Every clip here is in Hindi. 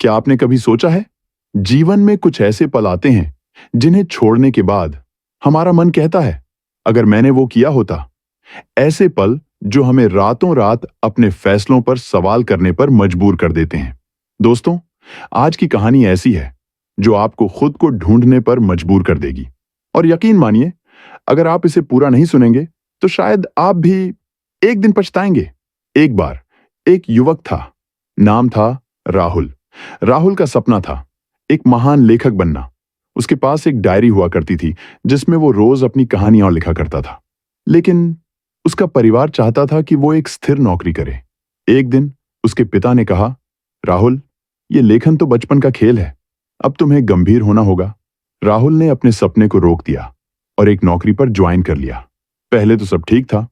क्या आपने कभी सोचा है, जीवन में कुछ ऐसे पल आते हैं जिन्हें छोड़ने के बाद हमारा मन कहता है, अगर मैंने वो किया होता। ऐसे पल जो हमें रातों रात अपने फैसलों पर सवाल करने पर मजबूर कर देते हैं। दोस्तों, आज की कहानी ऐसी है जो आपको खुद को ढूंढने पर मजबूर कर देगी। और यकीन मानिए, अगर आप इसे पूरा नहीं सुनेंगे तो शायद आप भी एक दिन पछताएंगे। एक बार एक युवक था, नाम था राहुल। राहुल का सपना था एक महान लेखक बनना। उसके पास एक डायरी हुआ करती थी जिसमें वो रोज अपनी कहानियां लिखा करता था। लेकिन उसका परिवार चाहता था कि वो एक स्थिर नौकरी करे। एक दिन उसके पिता ने कहा, राहुल, ये लेखन तो बचपन का खेल है, अब तुम्हें गंभीर होना होगा। राहुल ने अपने सपने को रोक दिया और एक नौकरी पर ज्वाइन कर लिया। पहले तो सब ठीक था,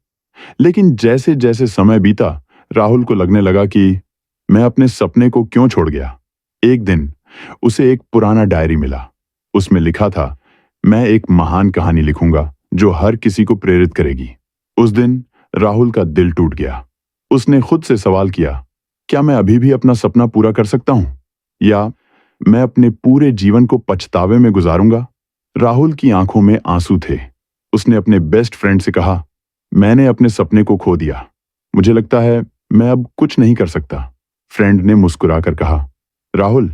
लेकिन जैसे जैसे समय बीता, राहुल को लगने लगा कि मैं अपने सपने को क्यों छोड़ गया। एक दिन उसे एक पुराना डायरी मिला। उसमें लिखा था, मैं एक महान कहानी लिखूंगा जो हर किसी को प्रेरित करेगी। उस दिन राहुल का दिल टूट गया। उसने खुद से सवाल किया, क्या मैं अभी भी अपना सपना पूरा कर सकता हूं, या मैं अपने पूरे जीवन को पछतावे में गुजारूंगा। राहुल की आंखों में आंसू थे। उसने अपने बेस्ट फ्रेंड से कहा, मैंने अपने सपने को खो दिया, मुझे लगता है मैं अब कुछ नहीं कर सकता। फ्रेंड ने मुस्कुराकर कहा, राहुल,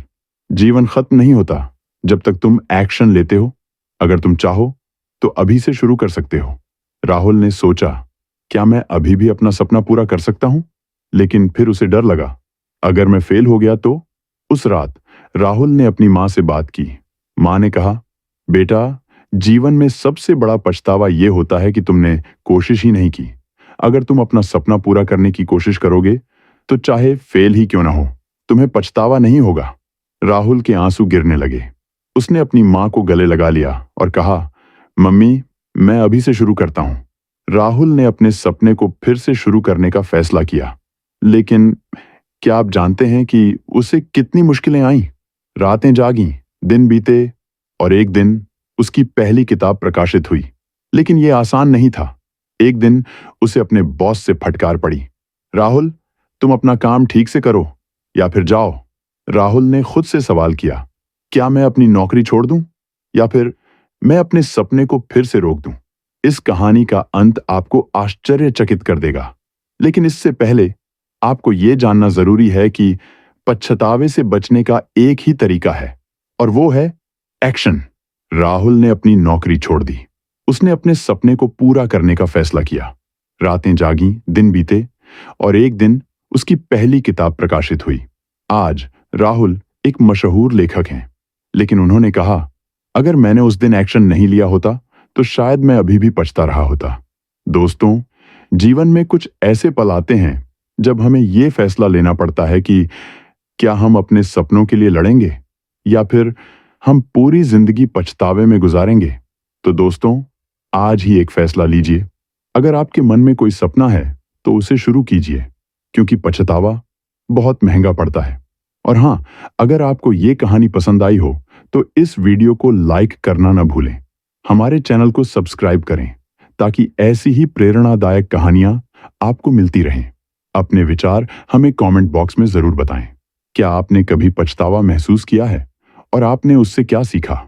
जीवन खत्म नहीं होता जब तक तुम एक्शन लेते हो। अगर तुम चाहो तो अभी से शुरू कर सकते हो। राहुल ने सोचा, क्या मैं अभी भी अपना सपना पूरा कर सकता हूं? लेकिन फिर उसे डर लगा, अगर मैं फेल हो गया तो। उस रात राहुल ने अपनी मां से बात की। मां ने कहा, बेटा, जीवन में सबसे बड़ा पछतावा यह होता है कि तुमने कोशिश ही नहीं की। अगर तुम अपना सपना पूरा करने की कोशिश करोगे तो चाहे फेल ही क्यों ना हो, तुम्हें पछतावा नहीं होगा। राहुल के आंसू गिरने लगे। उसने अपनी मां को गले लगा लिया और कहा, मम्मी, मैं अभी से शुरू करता हूं। राहुल ने अपने सपने को फिर से शुरू करने का फैसला किया। लेकिन क्या आप जानते हैं कि उसे कितनी मुश्किलें आईं? रातें जागीं, दिन बीते, और एक दिन उसकी पहली किताब प्रकाशित हुई। लेकिन यह आसान नहीं था। एक दिन उसे अपने बॉस से फटकार पड़ी, राहुल, तुम अपना काम ठीक से करो या फिर जाओ। राहुल ने खुद से सवाल किया, क्या मैं अपनी नौकरी छोड़ दूं, या फिर मैं अपने सपने को फिर से रोक दूं? इस कहानी का अंत आपको आश्चर्यचकित कर देगा। लेकिन इससे पहले आपको यह जानना जरूरी है कि पछतावे से बचने का एक ही तरीका है, और वो है एक्शन। राहुल ने अपनी नौकरी छोड़ दी। उसने अपने सपने को पूरा करने का फैसला किया। रातें जागीं, दिन बीते, और एक दिन उसकी पहली किताब प्रकाशित हुई। आज राहुल एक मशहूर लेखक हैं। लेकिन उन्होंने कहा, अगर मैंने उस दिन एक्शन नहीं लिया होता तो शायद मैं अभी भी पछता रहा होता। दोस्तों, जीवन में कुछ ऐसे पल आते हैं जब हमें यह फैसला लेना पड़ता है कि क्या हम अपने सपनों के लिए लड़ेंगे या फिर हम पूरी जिंदगी पछतावे में गुजारेंगे। तो दोस्तों, आज ही एक फैसला लीजिए। अगर आपके मन में कोई सपना है तो उसे शुरू कीजिए, क्योंकि पछतावा बहुत महंगा पड़ता है। और हाँ, अगर आपको ये कहानी पसंद आई हो तो इस वीडियो को लाइक करना न भूलें। हमारे चैनल को सब्सक्राइब करें ताकि ऐसी ही प्रेरणादायक कहानियां आपको मिलती रहें। अपने विचार हमें कमेंट बॉक्स में जरूर बताएं। क्या आपने कभी पछतावा महसूस किया है और आपने उससे क्या सीखा?